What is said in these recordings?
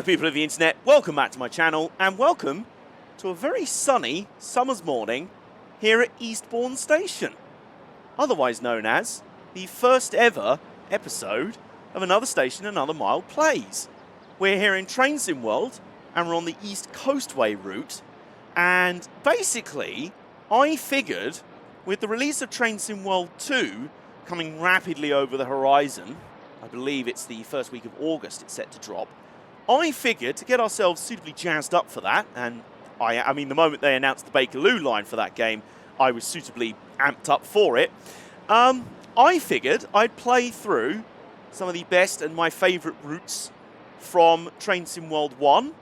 Hello people of the internet, welcome back to my channel and welcome to a very sunny summer's morning here at Eastbourne Station. Otherwise known as the first ever episode of Another Station, Another Mile Plays. We're here in Train Sim World and we're on the East Coastway route, and basically I figured with the release of Train Sim World 2 coming rapidly over the horizon, I believe it's the first week of August it's set to drop, I figured to get ourselves suitably jazzed up for that, and I mean the moment they announced the Bakerloo line for that game, I was suitably amped up for it. I figured I'd play through some of the best and my favourite routes from Train Sim World 1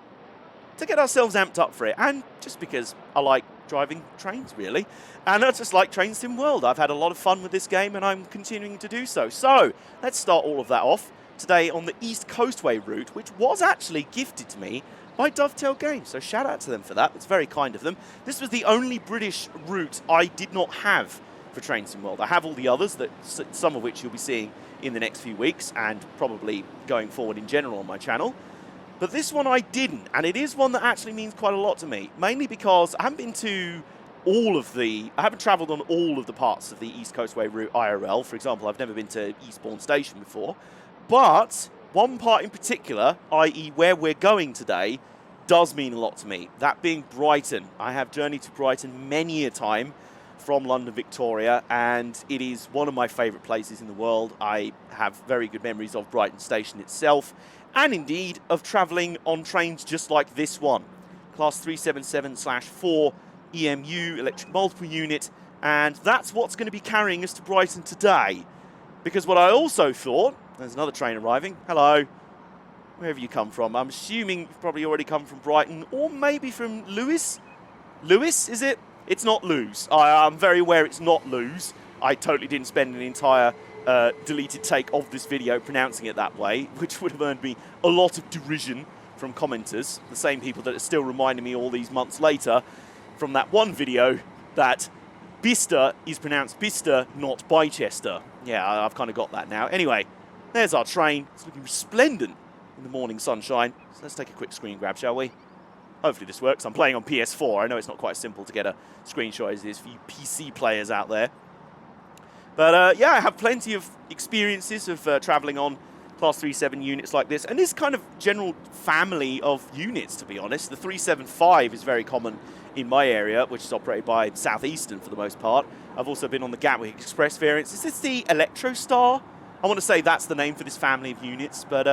to get ourselves amped up for it, and just because I like driving trains really, and I just like Train Sim World. I've had a lot of fun with this game and I'm continuing to do so. So let's start all of that off today on the East Coastway route, which was actually gifted to me by Dovetail Games, so shout out to them for that. It's very kind of them. This was the only British route I did not have for Train Sim World. I have all the others, that some of which you'll be seeing in the next few weeks and probably going forward in general on my channel. But this one I didn't, and it is one that actually means quite a lot to me, mainly because I haven't travelled on all of the parts of the East Coastway route IRL. For example, I've never been to Eastbourne Station before. But one part in particular, i.e. where we're going today, does mean a lot to me. That being Brighton. I have journeyed to Brighton many a time from London, Victoria, and it is one of my favourite places in the world. I have very good memories of Brighton Station itself, and indeed of travelling on trains just like this one. Class 377/4 EMU, electric multiple unit, and that's what's going to be carrying us to Brighton today. Because what I also thought, there's another train arriving. Hello. Wherever you come from. I'm assuming you've probably already come from Brighton, or maybe from Lewes. Lewes, is it? It's not Lewes. I'm very aware it's not Lewes. I totally didn't spend an entire deleted take of this video pronouncing it that way, which would have earned me a lot of derision from commenters, the same people that are still reminding me all these months later from that one video that Bicester is pronounced Bicester, not Bicester. Yeah, I've kind of got that now. Anyway, there's our train. It's looking resplendent in the morning sunshine. So let's take a quick screen grab, shall we? Hopefully this works. I'm playing on PS4. I know it's not quite as simple to get a screenshot as it is for you PC players out there. But yeah, I have plenty of experiences of travelling on Class 37 units like this. And this kind of general family of units, to be honest. The 375 is very common in my area, which is operated by Southeastern for the most part. I've also been on the Gatwick Express variants. Is this the Electrostar? I want to say that's the name for this family of units. But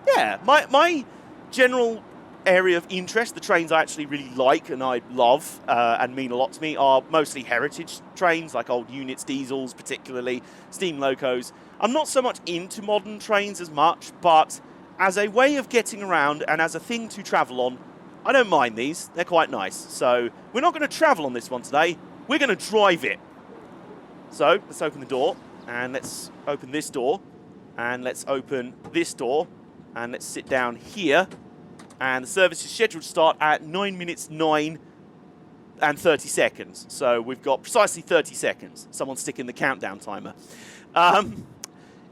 yeah, my general area of interest, the trains I actually really like and I love and mean a lot to me, are mostly heritage trains, like old units, diesels particularly, steam locos. I'm not so much into modern trains as much, but as a way of getting around and as a thing to travel on, I don't mind these. They're quite nice. So we're not going to travel on this one today. We're going to drive it. So let's open the door, and let's open this door, and let's open this door, and let's sit down here. And the service is scheduled to start at 9 minutes 9 and 30 seconds. So we've got precisely 30 seconds. Someone's sticking the countdown timer.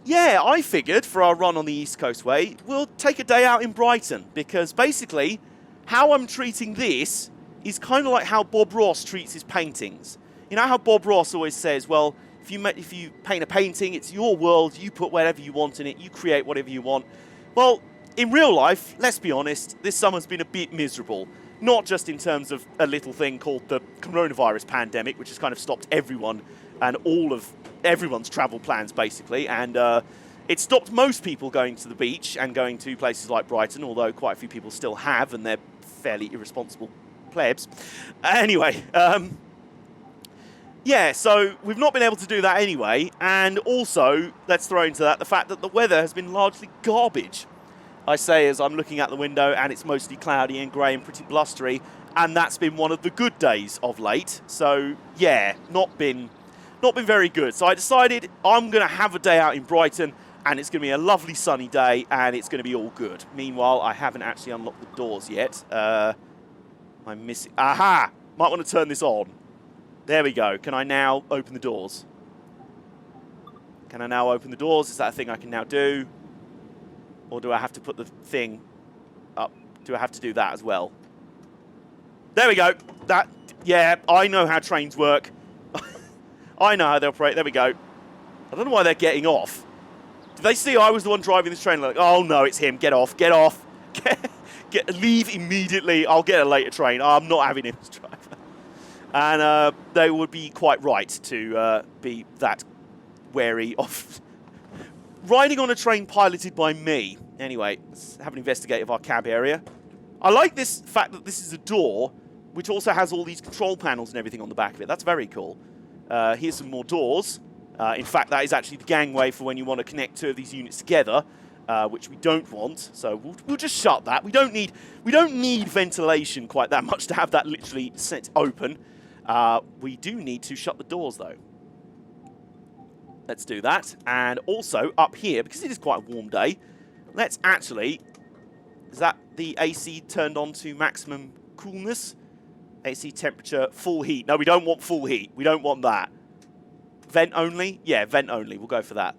Yeah, I figured for our run on the East Coastway, we'll take a day out in Brighton. Because basically, how I'm treating this is kind of like how Bob Ross treats his paintings. You know how Bob Ross always says, well, if you paint a painting, it's your world, you put whatever you want in it, you create whatever you want. Well, in real life, let's be honest, this summer's been a bit miserable. Not just in terms of a little thing called the coronavirus pandemic, which has kind of stopped everyone and all of everyone's travel plans, basically. And it stopped most people going to the beach and going to places like Brighton, although quite a few people still have, and they're fairly irresponsible plebs. Anyway, yeah, so we've not been able to do that anyway. And also, let's throw into that the fact that the weather has been largely garbage. I say as I'm looking out the window and it's mostly cloudy and grey and pretty blustery, and that's been one of the good days of late. So yeah, not been very good. So I decided I'm going to have a day out in Brighton, and it's going to be a lovely sunny day, and it's going to be all good. Meanwhile, I haven't actually unlocked the doors yet. I'm missing. Aha! Might want to turn this on. There we go. Can I now open the doors? Can I now open the doors? Is that a thing I can now do? Or do I have to put the thing Do I have to do that as well? There we go. Yeah, I know how trains work. I know how they operate. There we go. I don't know why they're getting off. Did they see I was the one driving this train? Like, oh no, it's him. Get off. Get off. Leave immediately. I'll get a later train. I'm not having him as driver. And they would be quite right to be that wary of riding on a train piloted by me. Anyway, let's have an investigate of our cab area. I like this fact that this is a door, which also has all these control panels and everything on the back of it. That's very cool. Here's some more doors. In fact, that is actually the gangway for when you want to connect two of these units together, which we don't want. So we'll just shut that. We don't need ventilation quite that much to have that literally set open. We do need to shut the doors though. Let's do that. And also up here, because it is quite a warm day, let's actually... Is that the AC turned on to maximum coolness? AC temperature, full heat. No, we don't want full heat. We don't want that. Vent only? Yeah, vent only. We'll go for that.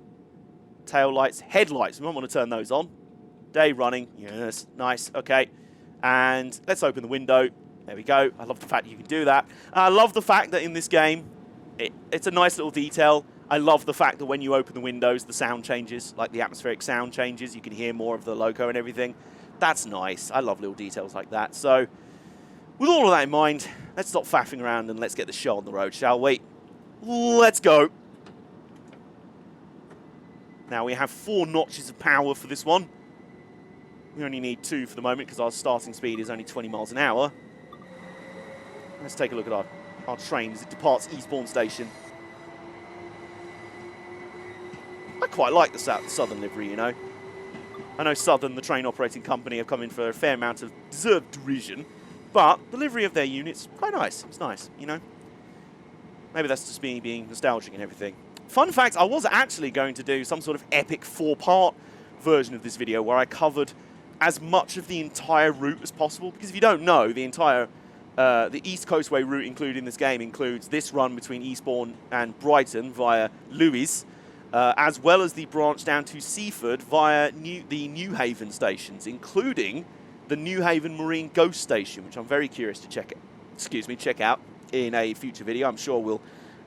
Tail lights, headlights. We might want to turn those on. Day running. Yes, nice. Okay. And let's open the window. There we go. I love the fact that you can do that. I love the fact that in this game, it's a nice little detail. I love the fact that when you open the windows, the sound changes, like the atmospheric sound changes. You can hear more of the loco and everything. That's nice. I love little details like that. So, with all of that in mind, let's stop faffing around and let's get the show on the road, shall we? Let's go. Now, we have 4 notches of power for this one. We only need 2 for the moment because our starting speed is only 20 miles an hour. Let's take a look at our train as it departs Eastbourne Station. I quite like the Southern livery, you know. I know Southern, the train operating company, have come in for a fair amount of deserved derision, but the livery of their units, quite nice. It's nice, you know. Maybe that's just me being nostalgic and everything. Fun fact, I was actually going to do some sort of epic 4-part version of this video where I covered as much of the entire route as possible, because if you don't know, the entire the East Coastway route included in this game includes this run between Eastbourne and Brighton via Lewes, as well as the branch down to Seaford via the New Haven stations, including the New Haven Marine Ghost Station, which I'm very curious to check out in a future video. I'm sure we'll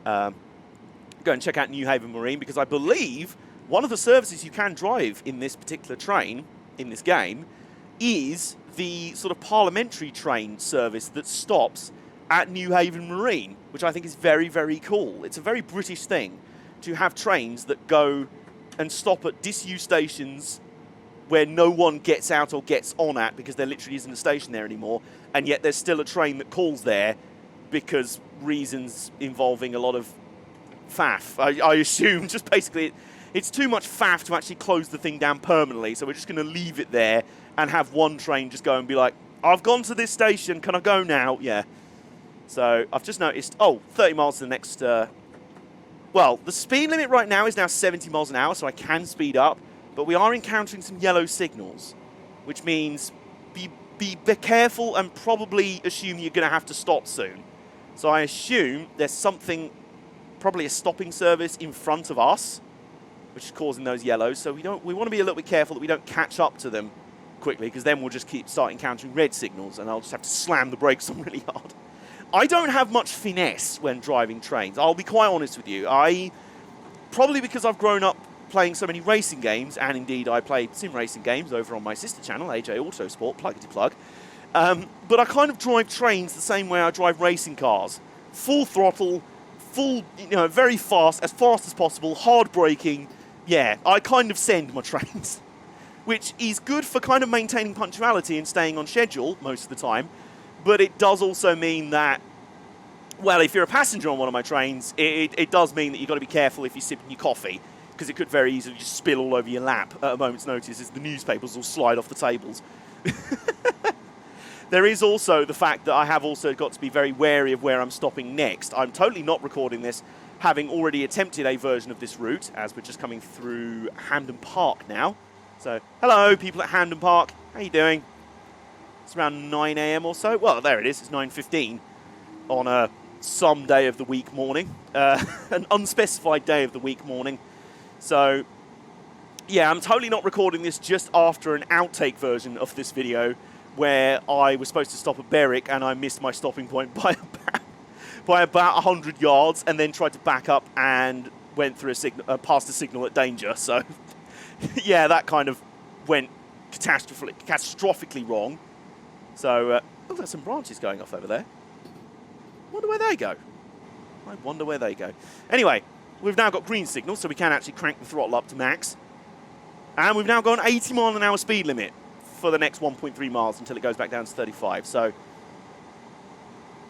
go and check out New Haven Marine, because I believe one of the services you can drive in this particular train, in this game, is the sort of parliamentary train service that stops at New Haven Marine, which I think is very, very cool. It's a very British thing to have trains that go and stop at disused stations where no one gets out or gets on at because there literally isn't a station there anymore, and yet there's still a train that calls there because reasons involving a lot of faff. I assume just basically it's too much faff to actually close the thing down permanently, so we're just going to leave it there and have one train just go and be like, I've gone to this station, can I go now? Yeah. So I've just noticed, 30 miles to the next... well, the speed limit right now is now 70 miles an hour, so I can speed up, but we are encountering some yellow signals, which means be careful and probably assume you're going to have to stop soon. So I assume there's something, probably a stopping service in front of us, which is causing those yellows. So we want to be a little bit careful that we don't catch up to them quickly, because then we'll just start encountering red signals, and I'll just have to slam the brakes on really hard. I don't have much finesse when driving trains. I'll be quite honest with you. Probably because I've grown up playing so many racing games, and indeed I play sim racing games over on my sister channel, AJ Autosport, pluggity-plug. But I kind of drive trains the same way I drive racing cars. Full throttle, very fast as possible, hard braking. Yeah, I kind of send my trains, which is good for kind of maintaining punctuality and staying on schedule most of the time. But it does also mean that, well, if you're a passenger on one of my trains, it does mean that you've got to be careful if you're sipping your coffee, because it could very easily just spill all over your lap at a moment's notice as the newspapers will slide off the tables. There is also the fact that I have also got to be very wary of where I'm stopping next. I'm totally not recording this, having already attempted a version of this route, as we're just coming through Hampden Park now. So, hello, people at Hampden Park. How you doing? It's around 9 AM or so. Well, there it is. It's 9:15 on some day of the week morning. An unspecified day of the week morning. So, Yeah, I'm totally not recording this just after an outtake version of this video where I was supposed to stop at Berwick and I missed my stopping point by about 100 yards and then tried to back up and went through a signal, past a signal at danger. So, yeah, that kind of went catastrophically wrong. So, oh, there's some branches going off over there. Wonder where they go. I wonder where they go. Anyway, we've now got green signal, so we can actually crank the throttle up to max. And we've now got an 80-mile-an-hour speed limit for the next 1.3 miles until it goes back down to 35. So,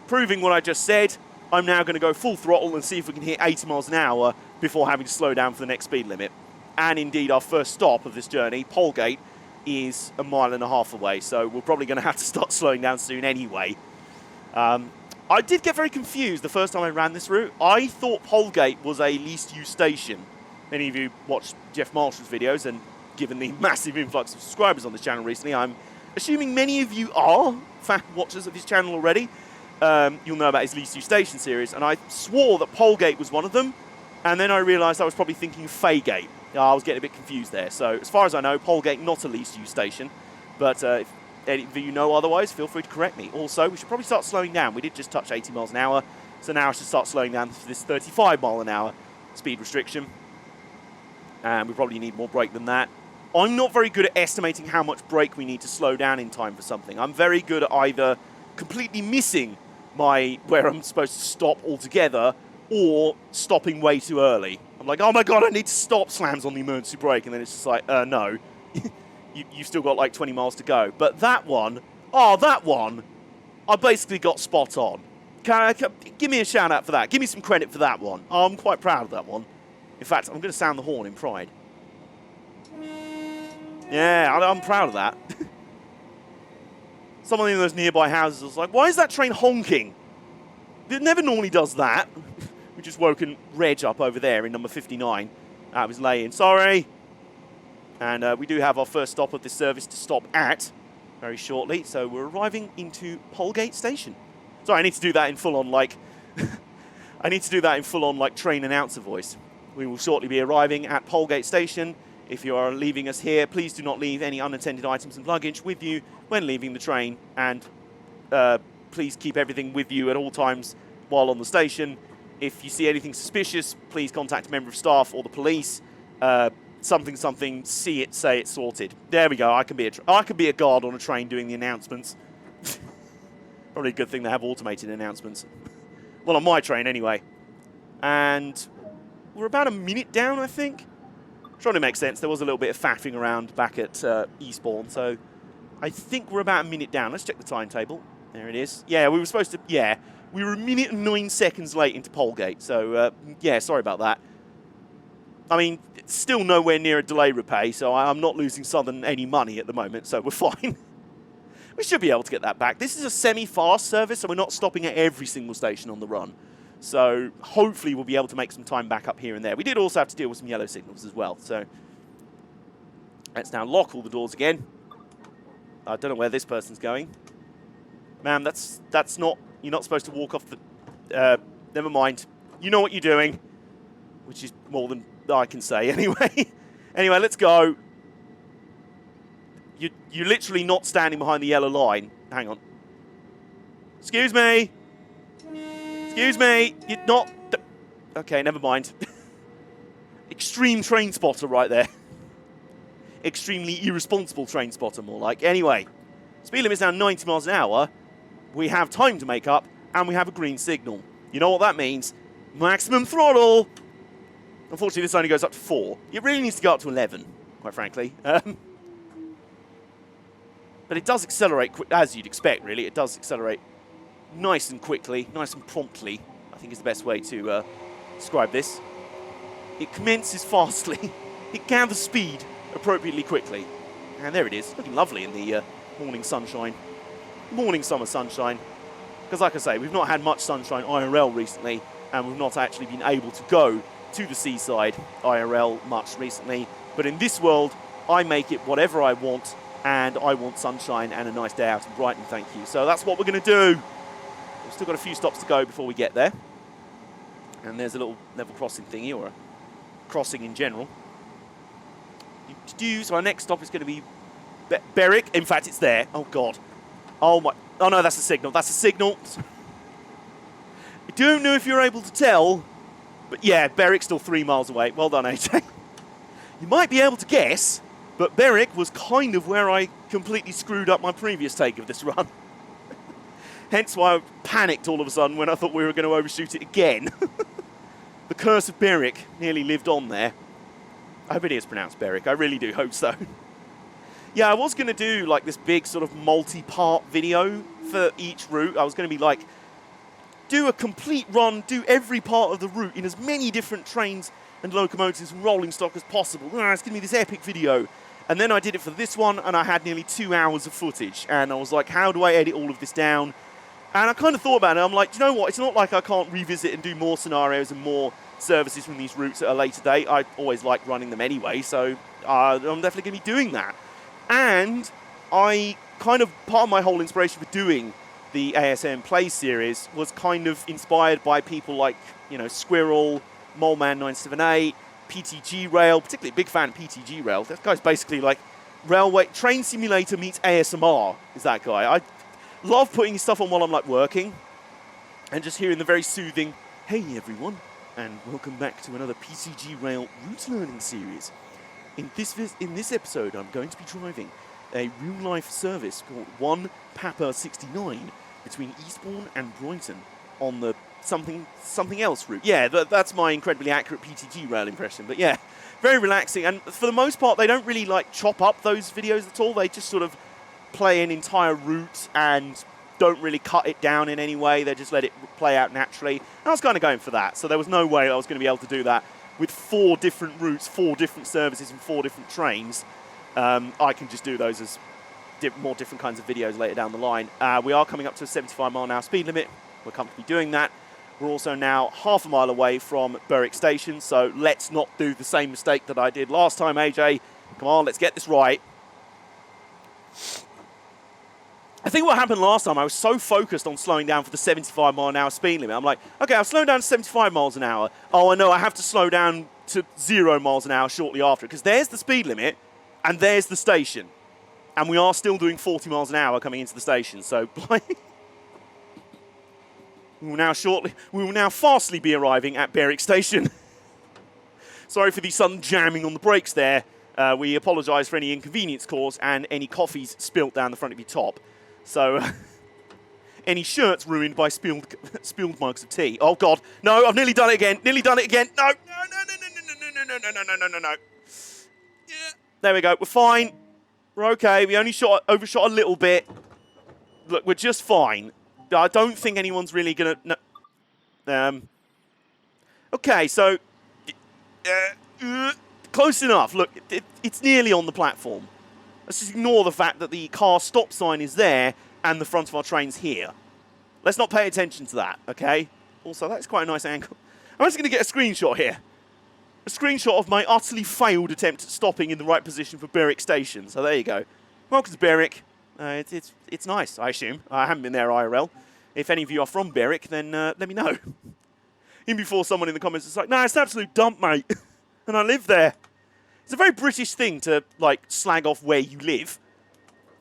proving what I just said, I'm now going to go full throttle and see if we can hit 80 miles an hour before having to slow down for the next speed limit. And indeed, our first stop of this journey, Polegate, is 1.5 miles away. So, we're probably going to have to start slowing down soon anyway. I did get very confused the first time I ran this route. I thought Polegate was a least used station. Many of you watched Jeff Marshall's videos, and given the massive influx of subscribers on this channel recently, I'm assuming many of you are fan watchers of his channel already. You'll know about his least used station series, and I swore that Polegate was one of them, and then I realised I was probably thinking Faygate. I was getting a bit confused there. So as far as I know, Polegate not a least used station, but if any of you know otherwise, feel free to correct me. Also, we should probably start slowing down. We did just touch 80 miles an hour, so now I should start slowing down to this 35-mile-an-hour speed restriction. And we probably need more brake than that. I'm not very good at estimating how much brake we need to slow down in time for something. I'm very good at either completely missing where I'm supposed to stop altogether or stopping way too early. I'm like, oh my god, I need to stop, slams on the emergency brake, and then it's just like, no. You've still got like 20 miles to go. But that one, I basically got spot on. Give me a shout out for that. Give me some credit for that one. I'm quite proud of that one. In fact, I'm going to sound the horn in pride. Yeah, I'm proud of that. Someone in those nearby houses was like, why is that train honking? It never normally does that. We just woken Reg up over there in number 59. That was laying. Sorry. And we do have our first stop of this service to stop at very shortly. So we're arriving into Polegate Station. Sorry, I need to do that in full-on, like... I need to do that in full-on, like, train announcer voice. We will shortly be arriving at Polegate Station. If you are leaving us here, please do not leave any unattended items and luggage with you when leaving the train. And please keep everything with you at all times while on the station. If you see anything suspicious, please contact a member of staff or the police. Something, see it, say it, sorted. There we go. I can be a guard on a train doing the announcements. Probably a good thing to have automated announcements. Well, on my train anyway. And we're about a minute down, I think. Trying to make sense. There was a little bit of faffing around back at Eastbourne, so I think we're about a minute down. Let's check the timetable. There it is. Yeah, we were supposed to... Yeah, we were a minute and 9 seconds late into Polegate, so yeah, sorry about that. I mean, it's still nowhere near a delay repay, so I'm not losing Southern any money at the moment, so we're fine. We should be able to get that back. This is a semi-fast service, so we're not stopping at every single station on the run. So hopefully we'll be able to make some time back up here and there. We did also have to deal with some yellow signals as well. So let's now lock all the doors again. I don't know where this person's going. Ma'am, that's not... You're not supposed to walk off the... never mind. You know what you're doing. Which is more than I can say anyway. Anyway, let's go. You're literally not standing behind the yellow line. Hang on. Excuse me. Excuse me. You're not... Okay, never mind. Extreme train spotter right there. Extremely irresponsible train spotter, more like. Anyway, speed limit's now 90 miles an hour. We have time to make up, and we have a green signal. You know what that means? Maximum throttle. Unfortunately, this only goes up to 4. It really needs to go up to 11, quite frankly. But it does accelerate, as you'd expect, really. It does accelerate nice and quickly, nice and promptly, I think is the best way to describe this. It commences fastly. It gathers speed appropriately quickly. And there it is, looking lovely in the morning sunshine. Morning summer sunshine. Because like I say, we've not had much sunshine IRL recently, and we've not actually been able to go to the Seaside IRL much recently. But in this world, I make it whatever I want, and I want sunshine and a nice day out in Brighton, thank you. So that's what we're going to do. We've still got a few stops to go before we get there. And there's a little level crossing thingy, or a crossing in general. So our next stop is going to be Berwick. In fact, it's there. Oh, God. Oh, my. Oh, no, that's a signal. That's a signal. I don't know if you're able to tell, but yeah, Berwick's still 3 miles away. Well done, AJ. You might be able to guess, but Berwick was kind of where I completely screwed up my previous take of this run. Hence why I panicked all of a sudden when I thought we were going to overshoot it again. The curse of Berwick nearly lived on there. I hope it is pronounced Berwick. I really do hope so. Yeah, I was going to do like this big sort of multi-part video for each route. I was going to be like, do a complete run, do every part of the route in as many different trains and locomotives and rolling stock as possible. It's going to be this epic video. And then I did it for this one, and I had nearly 2 hours of footage. And I was like, how do I edit all of this down? And I kind of thought about it. I'm like, do you know what? It's not like I can't revisit and do more scenarios and more services from these routes at a later date. I always like running them anyway, so I'm definitely going to be doing that. And I kind of, part of my whole inspiration for doing the ASM Play series was kind of inspired by people like, you know, Squirrel, Moleman978, PTG Rail, particularly a big fan of PTG Rail. That guy's basically like railway, train simulator meets ASMR is that guy. I love putting his stuff on while I'm like working and just hearing the very soothing, hey everyone, and welcome back to another PTG Rail route learning series. In this episode, I'm going to be driving a real-life service called 1 Papa 69 between Eastbourne and Brighton on the something else route. Yeah, that's my incredibly accurate PTG Rail impression. But yeah, very relaxing. And for the most part, they don't really like chop up those videos at all. They just sort of play an entire route and don't really cut it down in any way. They just let it play out naturally. And I was kind of going for that. So there was no way I was going to be able to do that with 4 different routes, 4 different services and 4 different trains. I can just do those as more different kinds of videos later down the line. We are coming up to a 75-mile-an-hour speed limit. We're comfortably doing that. We're also now half a mile away from Berwick Station, so let's not do the same mistake that I did last time, AJ. Come on, let's get this right. I think what happened last time, I was so focused on slowing down for the 75-mile-an-hour speed limit. I'm like, okay, I've slowed down to 75 miles an hour. Oh, I know, I have to slow down to 0 miles an hour shortly after, because there's the speed limit, and there's the station. And we are still doing 40 miles an hour coming into the station, so we will now fastly be arriving at Berwick Station. Sorry for the sudden jamming on the brakes there. We apologise for any inconvenience caused and any coffees spilt down the front of your top. So, any shirts ruined by spilled mugs of tea. Oh God, no! I've nearly done it again. Nearly done it again. No! No! Yeah. There we go. We're fine. We're okay. We only overshot a little bit. Look, we're just fine. I don't think anyone's really gonna. No. Okay, so close enough. Look, it's nearly on the platform. Let's just ignore the fact that the car stop sign is there and the front of our train's here. Let's not pay attention to that, okay? Also, that's quite a nice angle. I'm just going to get a screenshot here. A screenshot of my utterly failed attempt at stopping in the right position for Berwick Station. So there you go. Welcome to Berwick. It's nice, I assume. I haven't been there IRL. If any of you are from Berwick, then let me know. Even before someone in the comments is like, nah, it's an absolute dump, mate. And I live there. It's a very British thing to, like, slag off where you live.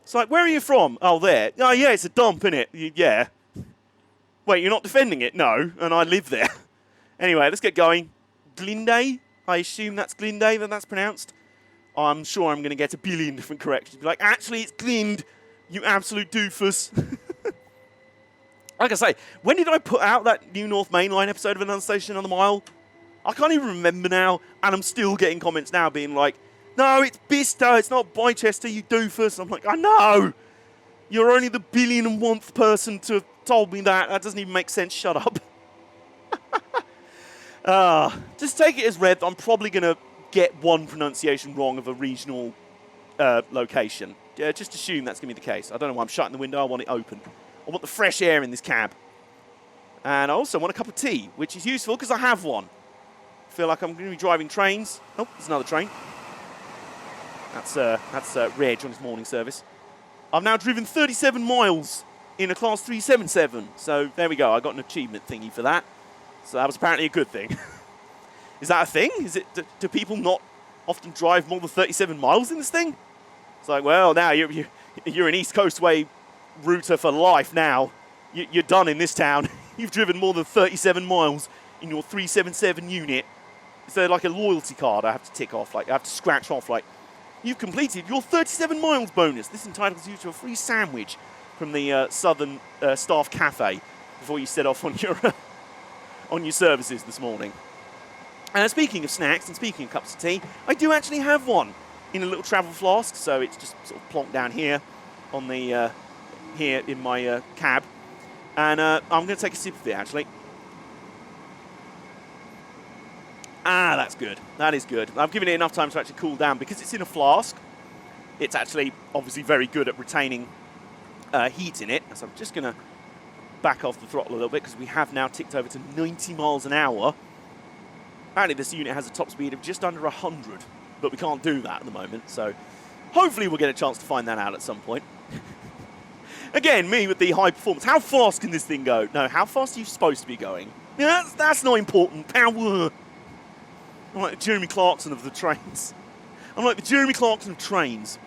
It's like, where are you from? Oh, there. Oh, yeah, it's a dump, innit? Yeah. Wait, you're not defending it? No, and I live there. Anyway, let's get going. Glinday? I assume that's Glinday that that's pronounced. I'm sure I'm going to get a billion different corrections. Be like, actually, it's Glind, you absolute doofus. Like I say, when did I put out that New North Main Line episode of Another Station on the Mile? I can't even remember now, and I'm still getting comments now being like, no, it's Bicester, it's not Bicester, you doofus. I'm like, I know! You're only the 1,000,000,000th person to have told me that. That doesn't even make sense. Shut up. Just take it as read. I'm probably going to get one pronunciation wrong of a regional location. Just assume that's going to be the case. I don't know why I'm shutting the window. I want it open. I want the fresh air in this cab. And I also want a cup of tea, which is useful because I have one. I feel like I'm going to be driving trains. Oh, there's another train. That's Reg on his morning service. I've now driven 37 miles in a Class 377. So there we go. I got an achievement thingy for that. So that was apparently a good thing. Is that a thing? Is it? Do people not often drive more than 37 miles in this thing. It's like, well, now you're an East Coastway router for life now. You're done in this town. You've driven more than 37 miles in your 377 unit. Is there like a loyalty card I have to tick off? Like I have to scratch off like, you've completed your 37 miles bonus. This entitles you to a free sandwich from the Southern Staff Cafe before you set off on your on your services this morning. Speaking of snacks and speaking of cups of tea, I do actually have one in a little travel flask, so it's just sort of plonked down here on the here in my cab, and I'm going to take a sip of it actually. Ah, that's good. That is good. I've given it enough time to actually cool down because it's in a flask. It's actually obviously very good at retaining heat in it. So I'm just going to back off the throttle a little bit because we have now ticked over to 90 miles an hour. Apparently this unit has a top speed of just under 100, but we can't do that at the moment. So hopefully we'll get a chance to find that out at some point. Again, me with the high performance. How fast can this thing go? No, how fast are you supposed to be going? Yeah, that's not important. Power. I'm like the Jeremy Clarkson of the trains. I'm like the Jeremy Clarkson of trains.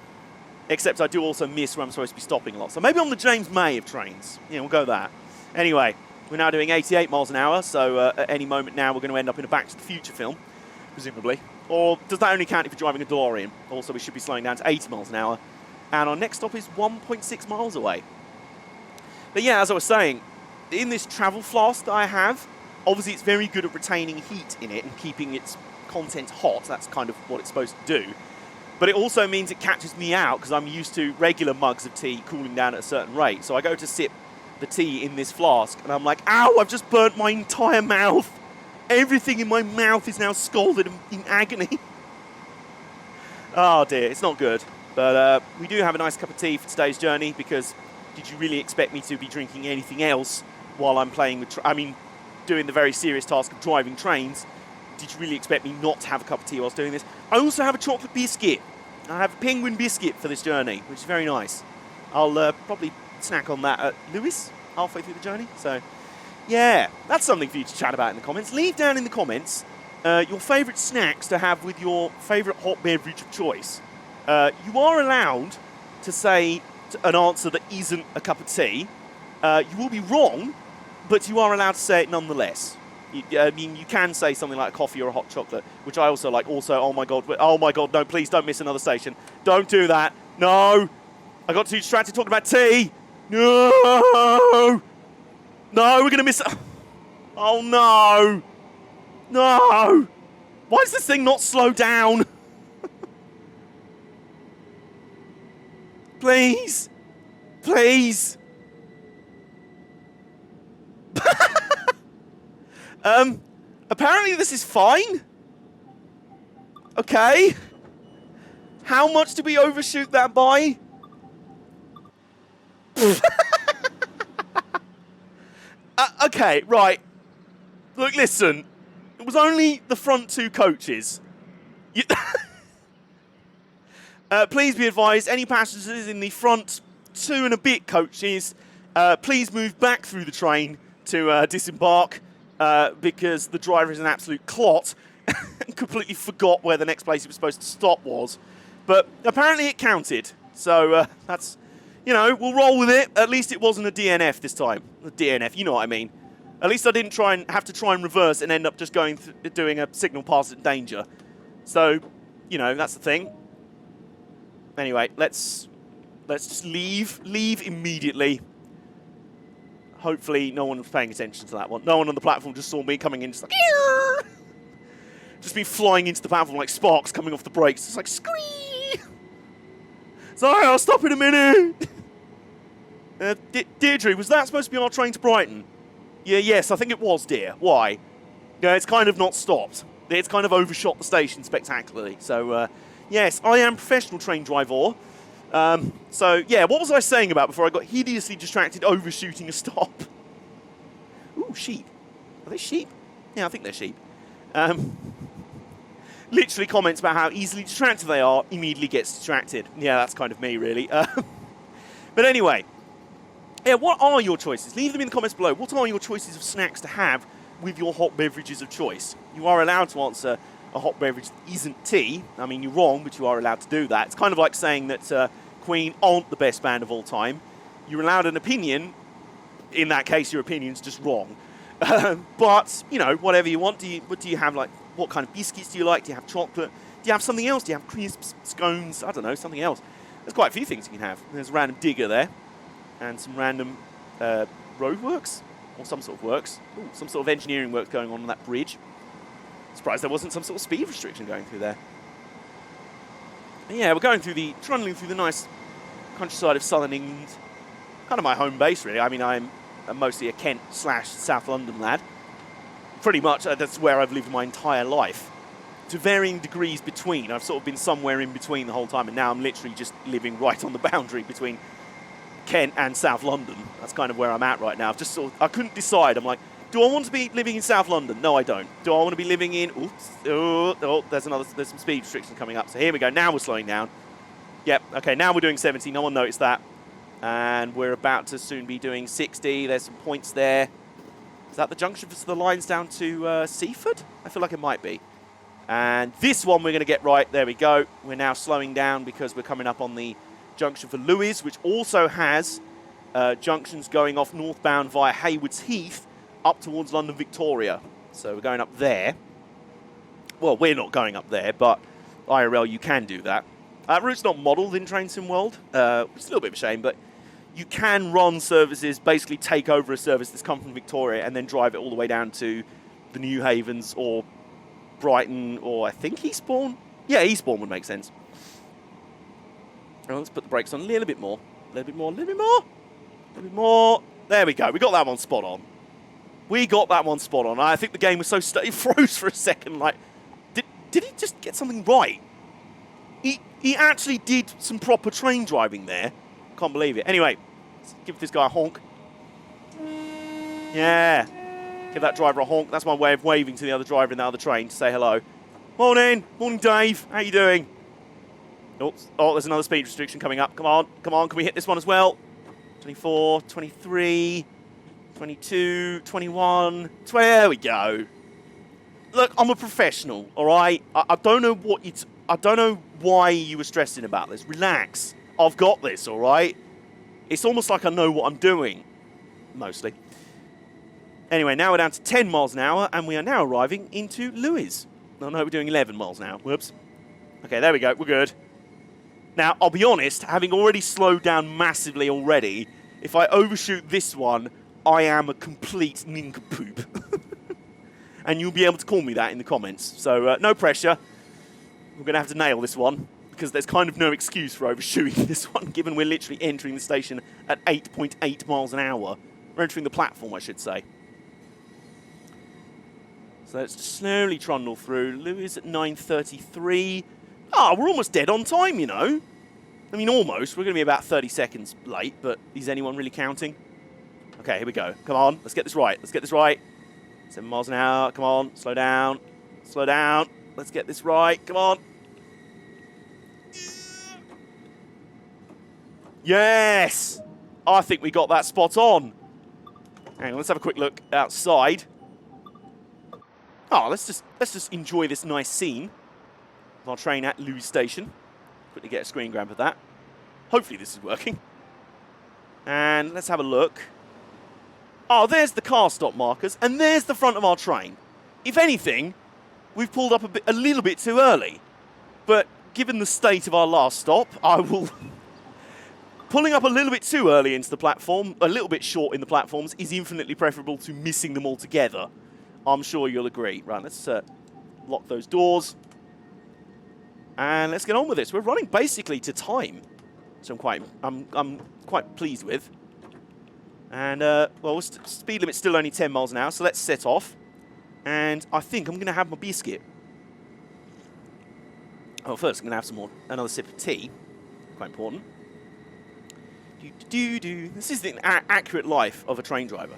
Except I do also miss where I'm supposed to be stopping a lot. So maybe I'm the James May of trains. Yeah, we'll go that. Anyway, we're now doing 88 miles an hour. So at any moment now, we're going to end up in a Back to the Future film, presumably. Or does that only count if you're driving a DeLorean? Also, we should be slowing down to 80 miles an hour. And our next stop is 1.6 miles away. But yeah, as I was saying, in this travel flask that I have, obviously it's very good at retaining heat in it and keeping its content hot. That's kind of what it's supposed to do. But it also means it catches me out because I'm used to regular mugs of tea cooling down at a certain rate. So I go to sip the tea in this flask and I'm like, ow, I've just burnt my entire mouth. Everything in my mouth is now scalded in agony. Oh dear, it's not good. But we do have a nice cup of tea for today's journey because did you really expect me to be drinking anything else while I'm playing with, doing the very serious task of driving trains? Did you really expect me not to have a cup of tea whilst doing this? I also have a chocolate biscuit. I have a penguin biscuit for this journey, which is very nice. I'll probably snack on that at Lewis halfway through the journey. So, yeah, that's something for you to chat about in the comments. Leave down in the comments your favourite snacks to have with your favourite hot beverage of choice. You are allowed to say an answer that isn't a cup of tea. You will be wrong, but you are allowed to say it nonetheless. I mean, you can say something like a coffee or a hot chocolate, which I also like. Also, oh my god, no, please don't miss another station. Don't do that. No. I got too distracted talking about tea. No. No, we're going to miss... Oh, no. No. Why does this thing not slow down? Please. Please. Apparently this is fine. Okay. How much did we overshoot that by? Okay, right. Look, listen. It was only the front two coaches. Please be advised, any passengers in the front 2 and a bit coaches, please move back through the train to disembark because the driver is an absolute clot and completely forgot where the next place he was supposed to stop was. But apparently it counted. So that's, you know, we'll roll with it. At least it wasn't a DNF this time. A DNF, you know what I mean. At least I didn't have to try and reverse and end up just doing a signal pass at danger. So, you know, that's the thing. Anyway, let's just leave immediately. Hopefully no one was paying attention to that one. No one on the platform just saw me coming in just like, Ear! Just me flying into the platform like sparks coming off the brakes. It's like, scree! Sorry, I'll stop in a minute. Deirdre, was that supposed to be our train to Brighton? Yeah, yes, I think it was, dear. Why? Yeah, it's kind of not stopped. It's kind of overshot the station spectacularly. So, yes, I am professional train driver. So, yeah, what was I saying about before I got hideously distracted overshooting a stop? Ooh, sheep. Are they sheep? Yeah, I think they're sheep. Literally comments about how easily distracted they are, immediately gets distracted. Yeah, that's kind of me, really. But anyway, yeah, what are your choices? Leave them in the comments below. What are your choices of snacks to have with your hot beverages of choice? You are allowed to answer a hot beverage that isn't tea, I mean, you're wrong, but you are allowed to do that. It's kind of like saying that Queen aren't the best band of all time. You're allowed an opinion. In that case, your opinion's just wrong. But, you know, whatever you want. What do you have, like, what kind of biscuits do you like? Do you have chocolate? Do you have something else? Do you have crisps, scones? I don't know, something else. There's quite a few things you can have. There's a random digger there. And some random roadworks. Or some sort of works. Ooh, some sort of engineering work going on that bridge. Surprised there wasn't some sort of speed restriction going through there. And yeah, we're trundling through the nice countryside of southern England. Kind of my home base, really. I mean, I'm mostly a Kent/South London lad. Pretty much, that's where I've lived my entire life. To varying degrees between. I've sort of been somewhere in between the whole time, and now I'm literally just living right on the boundary between Kent and South London. That's kind of where I'm at right now. I couldn't decide. I'm like, do I want to be living in South London? No, I don't. Do I want to be living in... Oops. There's some speed restriction coming up. So here we go. Now we're slowing down. Yep. Okay, now we're doing 70. No one noticed that. And we're about to soon be doing 60. There's some points there. Is that the junction for the lines down to Seaford? I feel like it might be. And this one we're going to get right. There we go. We're now slowing down because we're coming up on the junction for Lewes, which also has junctions going off northbound via Haywards Heath up towards London Victoria. So we're going up there. Well, we're not going up there, but IRL, you can do that. Route's not modelled in Train Sim World. It's a little bit of a shame, but you can run services, basically take over a service that's come from Victoria and then drive it all the way down to the New Havens or Brighton or I think Eastbourne. Yeah, Eastbourne would make sense. Well, let's put the brakes on a little bit more. A little bit more, a little bit more. A little bit more. There we go. We got that one spot on. We got that one spot on. I think the game was so it froze for a second. Like, did he just get something right? He actually did some proper train driving there. Can't believe it. Anyway, let's give this guy a honk. Yeah. Give that driver a honk. That's my way of waving to the other driver in the other train to say hello. Morning. Morning, Dave. How you doing? Oops. Oh, there's another speed restriction coming up. Come on. Come on. Can we hit this one as well? 24, 23, 22, 21, 20. There we go. Look, I'm a professional, all right? I don't know what it's... I don't know why you were stressing about this. Relax. I've got this, all right? It's almost like I know what I'm doing. Mostly. Anyway, now we're down to 10 miles an hour, and we are now arriving into Lewes. No, we're doing 11 miles an hour. Whoops. Okay, there we go. We're good. Now, I'll be honest, having already slowed down massively already, if I overshoot this one, I am a complete nincompoop. And you'll be able to call me that in the comments. So, no pressure. We're going to have to nail this one, because there's kind of no excuse for overshooting this one, given we're literally entering the station at 8.8 miles an hour. We're entering the platform, I should say. So let's slowly trundle through. Lewes at 9:33. Ah, we're almost dead on time, you know. I mean, almost. We're going to be about 30 seconds late, but is anyone really counting? Okay, here we go. Come on, let's get this right. Let's get this right. 7 miles an hour. Come on, slow down. Slow down. Let's get this right. Come on. Yes! I think we got that spot on. Hang on, let's have a quick look outside. Oh, let's just enjoy this nice scene of our train at Lewes Station. Quickly get a screen grab of that. Hopefully this is working. And let's have a look. Oh, there's the car stop markers, and there's the front of our train. If anything, we've pulled up a little bit too early. But given the state of our last stop, I will... Pulling up a little bit too early into the platform, a little bit short in the platforms, is infinitely preferable to missing them altogether. I'm sure you'll agree. Right, let's lock those doors. And let's get on with this. We're running basically to time, so I'm quite pleased with. And, well, speed limit's still only 10 miles an hour, so let's set off. And I think I'm going to have my biscuit. Oh, first I'm going to have another sip of tea. Quite important. This is the accurate life of a train driver.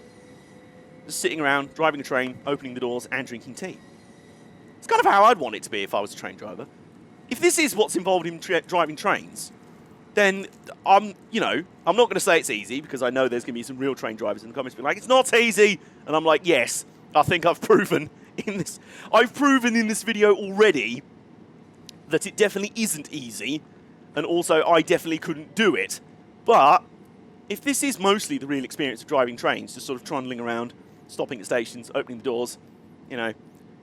Just sitting around, driving a train, opening the doors, and drinking tea. It's kind of how I'd want it to be if I was a train driver. If this is what's involved in driving trains, then I'm not going to say it's easy, because I know there's going to be some real train drivers in the comments being like, it's not easy. And I'm like, yes, I think I've proven in this. I've proven in this video already that it definitely isn't easy, and also I definitely couldn't do it. But if this is mostly the real experience of driving trains, just sort of trundling around, stopping at stations, opening the doors, you know,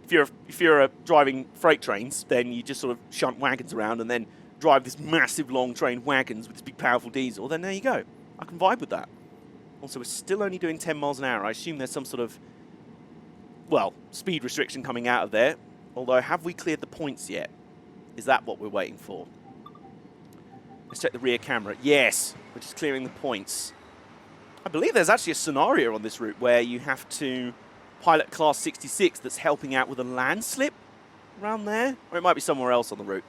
if you're driving freight trains, then you just sort of shunt wagons around and then drive this massive long train wagons with this big powerful diesel, then there you go. I can vibe with that. Also, we're still only doing 10 miles an hour. I assume there's some sort of, well, speed restriction coming out of there. Although, have we cleared the points yet? Is that what we're waiting for? Let's check the rear camera. Yes, we're just clearing the points. I believe there's actually a scenario on this route where you have to pilot class 66 that's helping out with a landslip around there. Or it might be somewhere else on the route.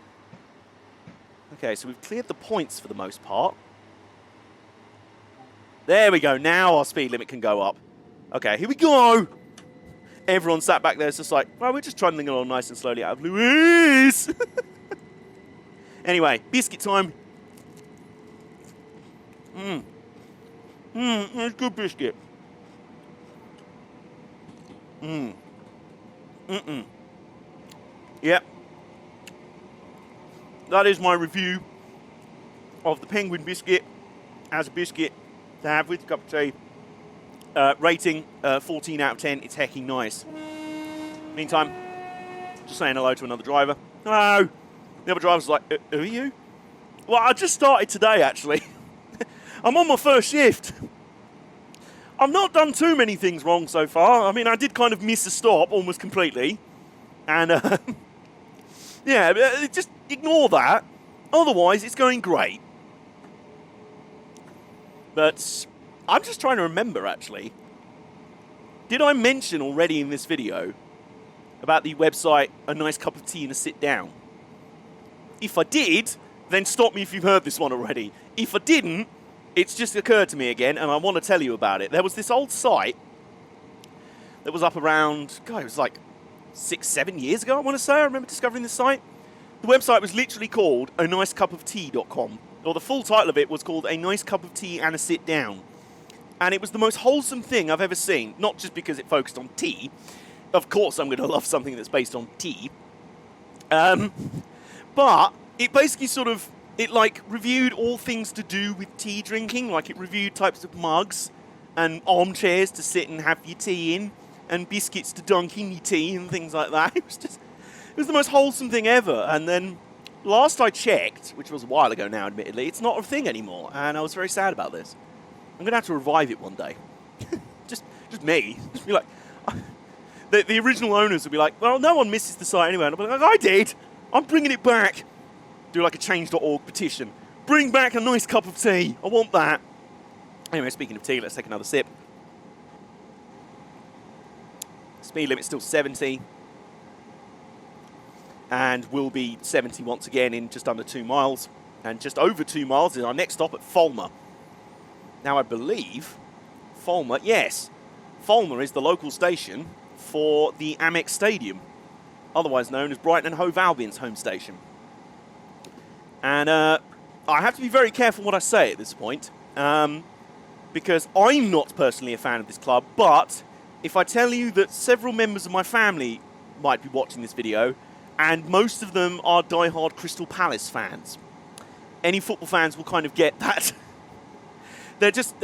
Okay, so we've cleared the points for the most part. There we go. Now our speed limit can go up. Okay, here we go. Everyone sat back there. It's just like, well, we're just trundling along nice and slowly out of Lewis. Anyway, biscuit time. It's good biscuit. Yep. That is my review of the penguin biscuit as a biscuit to have with a cup of tea. Rating 14 out of 10. It's hecking nice. Meantime, just saying hello to another driver. Hello. The other driver's like, who are you? Well, I just started today, actually. I'm on my first shift. I've not done too many things wrong so far. I mean, I did kind of miss a stop almost completely. And, yeah, just ignore that. Otherwise, it's going great. But I'm just trying to remember, actually. Did I mention already in this video about the website A Nice Cup of Tea and a Sit Down? If I did, then stop me if you've heard this one already. If I didn't, it's just occurred to me again, and I want to tell you about it. There was this old site that was up around, God, it was like 6-7 years ago, I want to say. I remember discovering this site. The website was literally called anicecupoftea.com, or the full title of it was called A Nice Cup of Tea and a Sit Down. And it was the most wholesome thing I've ever seen, not just because it focused on tea. Of course I'm going to love something that's based on tea. But it basically sort of, it like reviewed all things to do with tea drinking. Like it reviewed types of mugs and armchairs to sit and have your tea in and biscuits to dunk in your tea and things like that. It was the most wholesome thing ever. And then last I checked, which was a while ago now admittedly, it's not a thing anymore. And I was very sad about this. I'm going to have to revive it one day. just me. Just be like, the original owners would be like, well, no one misses the site anyway. And I'll be like, I did. I'm bringing it back. Do like a change.org petition. Bring back a nice cup of tea. I want that. Anyway, speaking of tea, let's take another sip. Speed limit's still 70. And will be 70 once again in just under 2 miles. And just over 2 miles is our next stop at Fulmer. Now, I believe Fulmer, yes, Fulmer is the local station for the Amex Stadium, otherwise known as Brighton and Hove Albion's home station. And I have to be very careful what I say at this point, because I'm not personally a fan of this club, but if I tell you that several members of my family might be watching this video, and most of them are diehard Crystal Palace fans, any football fans will kind of get that. They're just,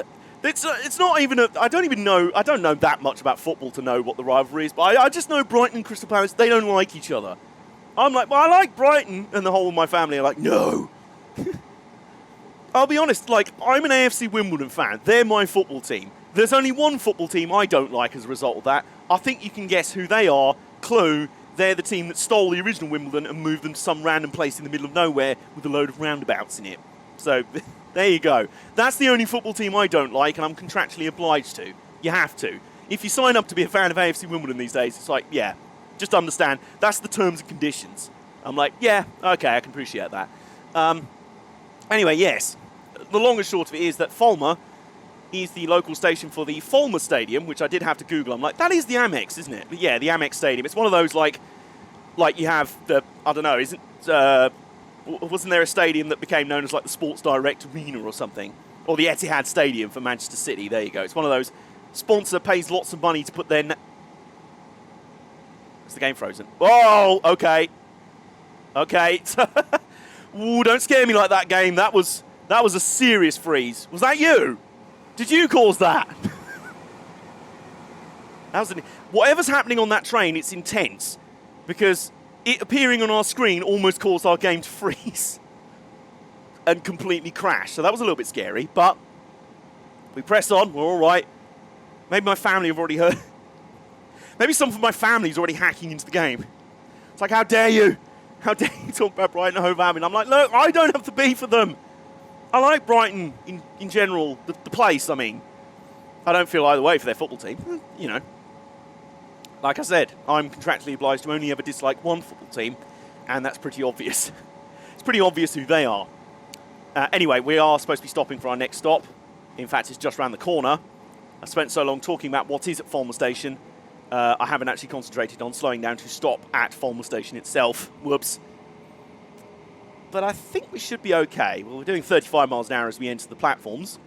it's not even I don't know that much about football to know what the rivalry is, but I just know Brighton and Crystal Palace, they don't like each other. I'm like, well, I like Brighton, and the whole of my family are like, no. I'll be honest, like, I'm an AFC Wimbledon fan. They're my football team. There's only one football team I don't like as a result of that. I think you can guess who they are. Clue, they're the team that stole the original Wimbledon and moved them to some random place in the middle of nowhere with a load of roundabouts in it. So, there you go. That's the only football team I don't like, and I'm contractually obliged to. You have to. If you sign up to be a fan of AFC Wimbledon these days, it's like, yeah, just understand, that's the terms and conditions. I'm like, yeah, okay, I can appreciate that. Anyway, yes, the long and short of it is that Fulmer is the local station for the Fulmer Stadium, which I did have to Google. I'm like, that is the Amex, isn't it? But yeah, the Amex Stadium. It's one of those, like you have the, I don't know, wasn't there a stadium that became known as like the Sports Direct Arena or something? Or the Etihad Stadium for Manchester City. There you go. It's one of those, sponsor pays lots of money to put their Is the game frozen? Oh, okay. Okay. Ooh, don't scare me like that, game. That was a serious freeze. Was that you? Did you cause that? Whatever's happening on that train, it's intense. Because it appearing on our screen almost caused our game to freeze. And completely crash. So that was a little bit scary. But we press on. We're all right. Maybe my family have already heard. Maybe some of my family's already hacking into the game. It's like, how dare you? How dare you talk about Brighton and Hove Albion? I'm like, look, I don't have to be for them. I like Brighton in general, the place, I mean. I don't feel either way for their football team. You know. Like I said, I'm contractually obliged to only ever dislike one football team, and that's pretty obvious. It's pretty obvious who they are. Anyway, we are supposed to be stopping for our next stop. In fact, it's just around the corner. I spent so long talking about what is at Fulmer Station, I haven't actually concentrated on slowing down to stop at Fulmer Station itself. Whoops. But I think we should be okay. Well, we're doing 35 miles an hour as we enter the platforms.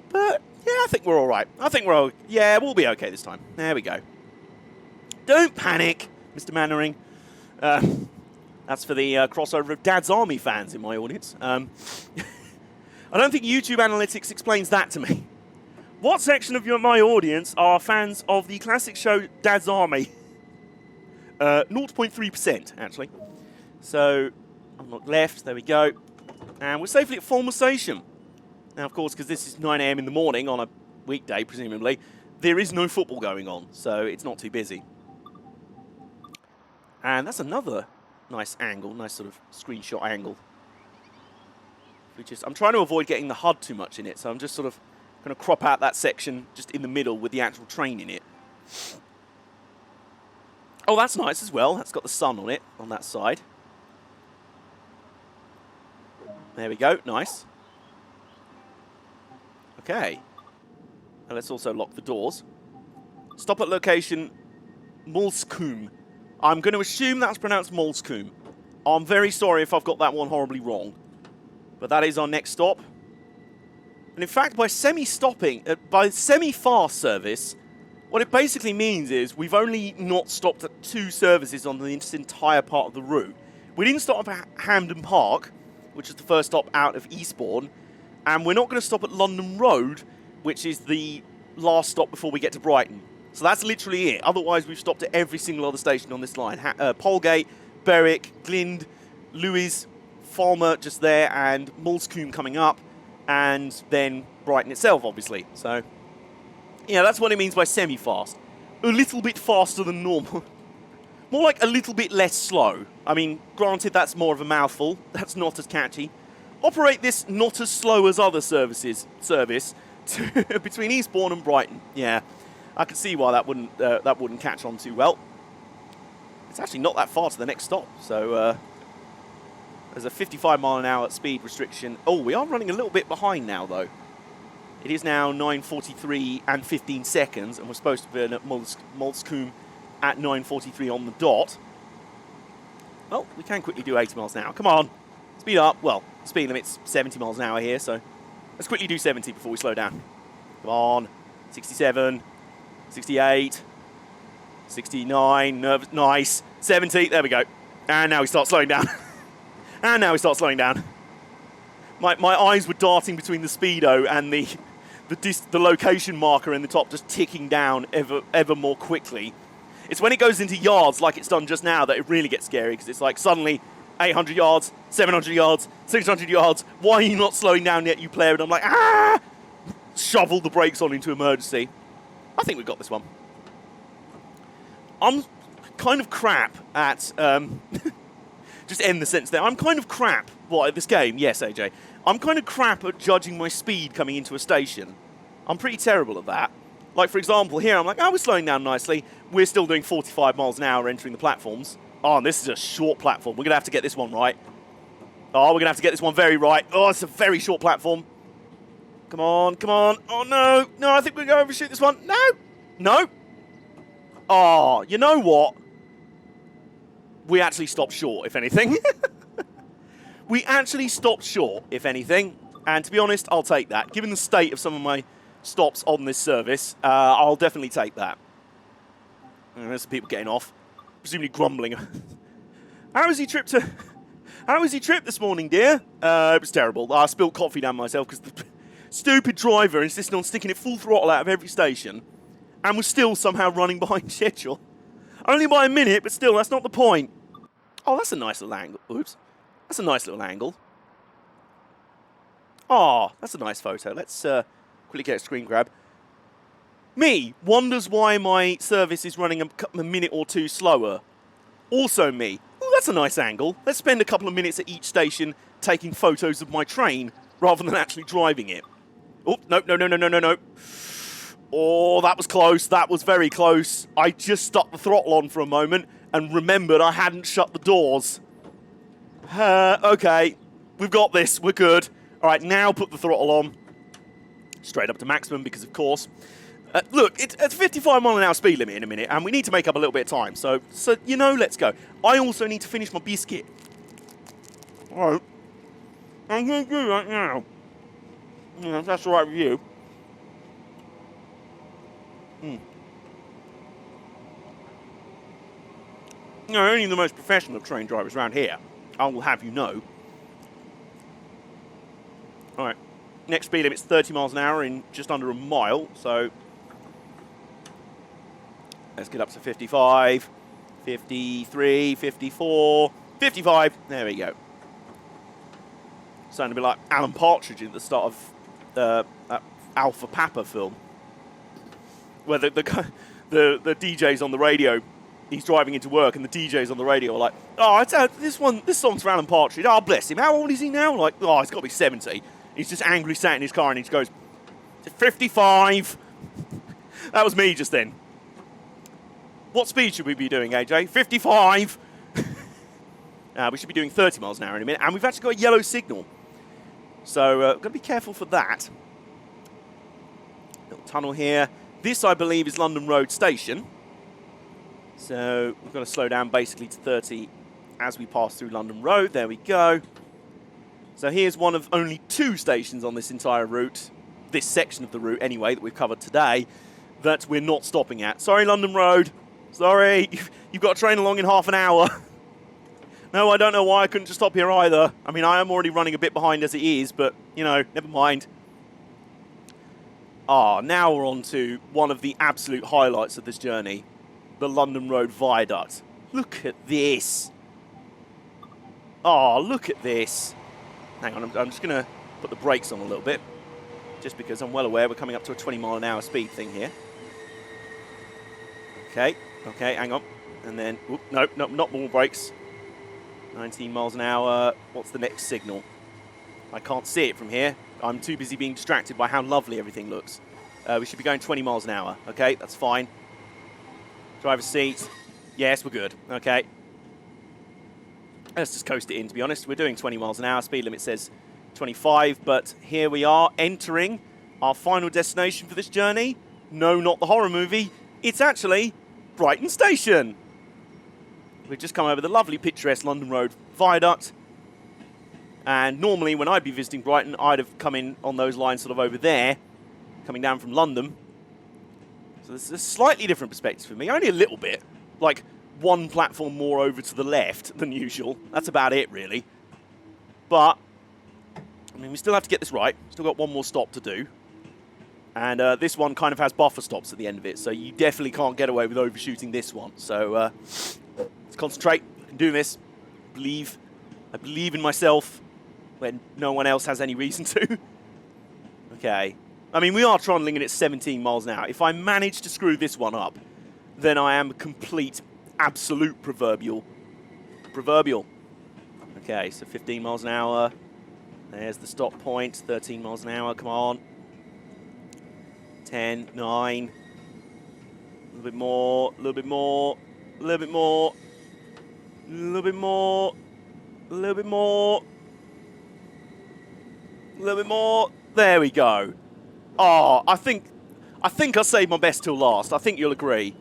But, yeah, I think we're all right. I think we're all... Yeah, we'll be okay this time. There we go. Don't panic, Mr. Mannering. That's for the crossover of Dad's Army fans in my audience. I don't think YouTube Analytics explains that to me. What section of my audience are fans of the classic show Dad's Army? 0.3%, actually. So, I'm not left. There we go. And we're safely at Fulmer Station. Now, of course, because this is 9 AM in the morning on a weekday, presumably, there is no football going on, so it's not too busy. And that's another nice angle, nice sort of screenshot angle. I'm trying to avoid getting the HUD too much in it, so I'm just sort of going to crop out that section just in the middle with the actual train in it. Oh, that's nice as well. That's got the sun on it on that side. There we go. Nice. Okay. Now let's also lock the doors. Stop at location Molskum. I'm going to assume that's pronounced Molskum. I'm very sorry if I've got that one horribly wrong. But that is our next stop. And in fact, by semi-stopping, by semi-fast service, what it basically means is we've only not stopped at 2 services on this entire part of the route. We didn't stop at Hampden Park, which is the first stop out of Eastbourne, and we're not going to stop at London Road, which is the last stop before we get to Brighton. So that's literally it. Otherwise, we've stopped at every single other station on this line. Polegate, Berwick, Glynde, Lewes, Fulmer just there, and Molskum coming up, and then Brighton itself, obviously. So, yeah, that's what it means by semi-fast. A little bit faster than normal. More like a little bit less slow. I mean, granted, that's more of a mouthful. That's not as catchy. Operate this not as slow as other service between Eastbourne and Brighton. Yeah, I can see why that wouldn't catch on too well. It's actually not that far to the next stop, so there's a 55-mile-an-hour speed restriction. Oh, we are running a little bit behind now, though. It is now 9:43 and 15 seconds, and we're supposed to be at Molskum at 9:43 on the dot. Well, we can quickly do 80 miles an hour. Come on, speed up. Well, the speed limit's 70 miles an hour here, so let's quickly do 70 before we slow down. Come on, 67, 68, 69, nervous, nice, 70, there we go. And now we start slowing down. And now we start slowing down. My eyes were darting between the speedo and the location marker in the top, just ticking down ever more quickly. It's when it goes into yards like it's done just now that it really gets scary, because it's like suddenly 800 yards, 700 yards, 600 yards. Why are you not slowing down yet, you player? And I'm like, ah! Shovel the brakes on into emergency. I think we've got this one. I'm kind of crap at... just end the sentence there. I'm kind of crap, at this game? Yes, AJ. I'm kind of crap at judging my speed coming into a station. I'm pretty terrible at that. Like, for example, here I'm like, oh, we're slowing down nicely. We're still doing 45 miles an hour entering the platforms. Oh, and this is a short platform. We're going to have to get this one right. Oh, we're going to have to get this one very right. Oh, it's a very short platform. Come on, come on. Oh, no. No, I think we're going to overshoot this one. No. No. Oh, you know what? We actually stopped short, if anything. We actually stopped short, if anything. And to be honest, I'll take that. Given the state of some of my stops on this service, I'll definitely take that. There's some people getting off, presumably grumbling. How was your trip this morning, dear? It was terrible. I spilled coffee down myself because the stupid driver insisted on sticking it full throttle out of every station and was still somehow running behind schedule. Only by a minute, but still, that's not the point. Oh, that's a nice little angle. Oops. That's a nice little angle. Oh, that's a nice photo. Let's quickly get a screen grab. Me wonders why my service is running a minute or two slower. Also me. Oh, that's a nice angle. Let's spend a couple of minutes at each station taking photos of my train rather than actually driving it. Oh, no. Oh, that was close. That was very close. I just stuck the throttle on for a moment and remembered I hadn't shut the doors. Okay, we've got this. We're good. All right, now put the throttle on. Straight up to maximum because, of course. Look, it's a 55 mile an hour speed limit in a minute, and we need to make up a little bit of time. So you know, let's go. I also need to finish my biscuit. All right. I'm going to do that now. Yeah, if that's all right with you. No, only the most professional of train drivers around here. I will have you know. All right. Next speed limit's 30 miles an hour in just under a mile, so let's get up to 55, 53, 54, 55. There we go. Sounding a bit like Alan Partridge at the start of that Alpha Papa film, where the DJ's on the radio. He's driving into work, and the DJ's on the radio are like, "Oh, this song's for Alan Partridge. Oh, bless him. How old is he now? Like, oh, he's got to be 70." He's just angrily sat in his car, and he just goes, 55. That was me just then. What speed should we be doing, AJ? 55. We should be doing 30 miles an hour in a minute, and we've actually got a yellow signal. So, got to be careful for that. Little tunnel here. This, I believe, is London Road Station. So, we've got to slow down basically to 30 as we pass through London Road. There we go. So here's one of only 2 stations on this entire route, this section of the route anyway, that we've covered today, that we're not stopping at. Sorry, London Road. Sorry, you've got a train along in half an hour. No, I don't know why I couldn't just stop here either. I mean, I am already running a bit behind as it is, but, you know, never mind. Now we're on to one of the absolute highlights of this journey, the London Road Viaduct. Look at this. Look at this. Hang on, I'm just going to put the brakes on a little bit, just because I'm well aware we're coming up to a 20 mile an hour speed thing here. Okay, hang on. And then, no, not more brakes. 19 miles an hour. What's the next signal? I can't see it from here. I'm too busy being distracted by how lovely everything looks. We should be going 20 miles an hour. Okay, that's fine. Driver's seat. Yes, we're good. Okay. Let's just coast it in, to be honest. We're doing 20 miles an hour. Speed limit says 25, but here we are entering our final destination for this journey. No, not the horror movie. It's actually Brighton Station. We've just come over the lovely picturesque London Road Viaduct. And normally when I'd be visiting Brighton, I'd have come in on those lines sort of over there, coming down from London. So this is a slightly different perspective for me, only a little bit. Like, one platform more over to the left than usual. That's about it, really. But, I mean, we still have to get this right. Still got one more stop to do. And this one kind of has buffer stops at the end of it, so you definitely can't get away with overshooting this one. So, let's concentrate. I can do this. I believe in myself when no one else has any reason to. Okay. I mean, we are trundling it at 17 miles an hour. If I manage to screw this one up, then I am a complete, absolute proverbial. Okay, so 15 miles an hour. There's the stop point. 13 miles an hour. Come on. 10, 9. A little bit more. A little bit more. A little bit more. A little bit more. A little bit more. A little bit more. There we go. I think I saved my best till last. I think you'll agree.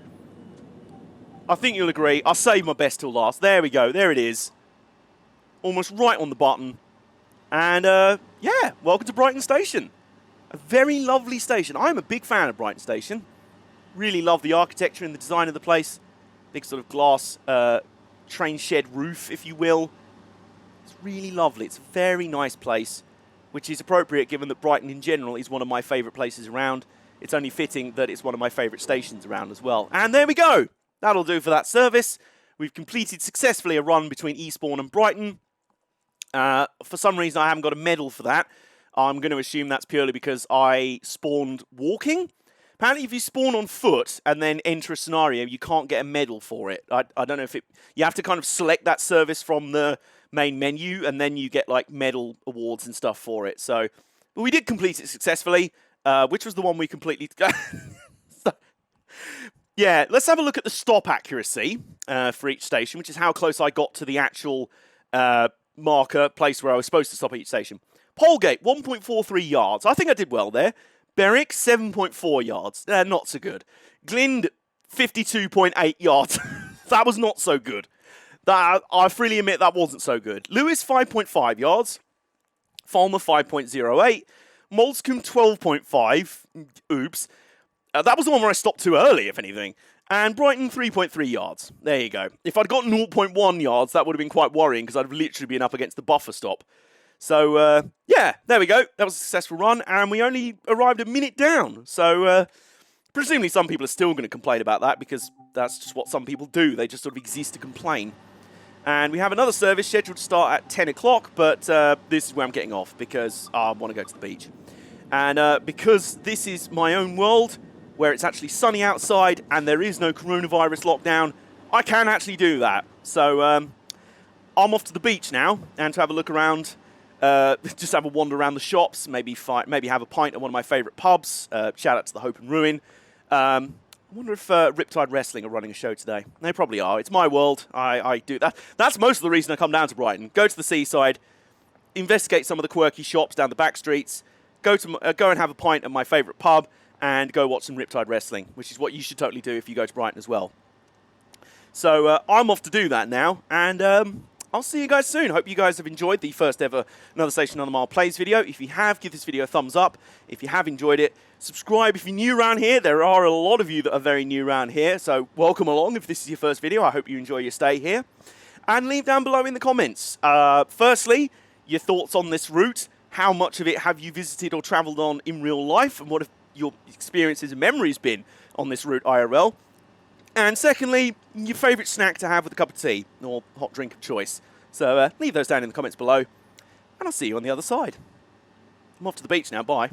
I saved my best till last. There we go. There it is. Almost right on the button. And, yeah, welcome to Brighton Station. A very lovely station. I'm a big fan of Brighton Station. Really love the architecture and the design of the place. Big sort of glass train shed roof, if you will. It's really lovely. It's a very nice place, which is appropriate given that Brighton in general is one of my favourite places around. It's only fitting that it's one of my favourite stations around as well. And there we go. That'll do for that service. We've completed successfully a run between Eastbourne and Brighton. For some reason, I haven't got a medal for that. I'm going to assume that's purely because I spawned walking. Apparently, if you spawn on foot and then enter a scenario, you can't get a medal for it. I don't know if it... You have to kind of select that service from the main menu, and then you get, like, medal awards and stuff for it. So, but we did complete it successfully, which was the one we completely... So, yeah, let's have a look at the stop accuracy for each station, which is how close I got to the actual marker place where I was supposed to stop at each station. Polegate, 1.43 yards. I think I did well there. Berwick, 7.4 yards. Not so good. Glynde, 52.8 yards. That was not so good. I freely admit that wasn't so good. Lewis, 5.5 yards. Falmer, 5.08. Moulsecoombe, 12.5. Oops. That was the one where I stopped too early, if anything. And Brighton, 3.3 yards. There you go. If I'd got 0.1 yards, that would have been quite worrying, because I'd have literally been up against the buffer stop. So, yeah, there we go. That was a successful run, and we only arrived a minute down. So, presumably some people are still going to complain about that, because that's just what some people do. They just sort of exist to complain. And we have another service scheduled to start at 10 o'clock, but this is where I'm getting off, because I want to go to the beach. And because this is my own world, where it's actually sunny outside, and there is no coronavirus lockdown, I can actually do that. So, I'm off to the beach now, and to have a look around... just have a wander around the shops, maybe have a pint at one of my favourite pubs. Shout out to the Hope and Ruin. I wonder if Riptide Wrestling are running a show today. They probably are. It's my world. I do that. That's most of the reason I come down to Brighton. Go to the Seaside, investigate some of the quirky shops down the back streets, go and have a pint at my favourite pub, and go watch some Riptide Wrestling, which is what you should totally do if you go to Brighton as well. So I'm off to do that now, and... I'll see you guys soon. Hope you guys have enjoyed the first ever Another Station on the Mile Plays video. If you have, give this video a thumbs up. If you have enjoyed it, subscribe if you're new around here. There are a lot of you that are very new around here, so welcome along if this is your first video. I hope you enjoy your stay here. And leave down below in the comments. Firstly, your thoughts on this route. How much of it have you visited or travelled on in real life? And what have your experiences and memories been on this route IRL? And secondly, your favourite snack to have with a cup of tea or hot drink of choice. So leave those down in the comments below, and I'll see you on the other side. I'm off to the beach now, bye.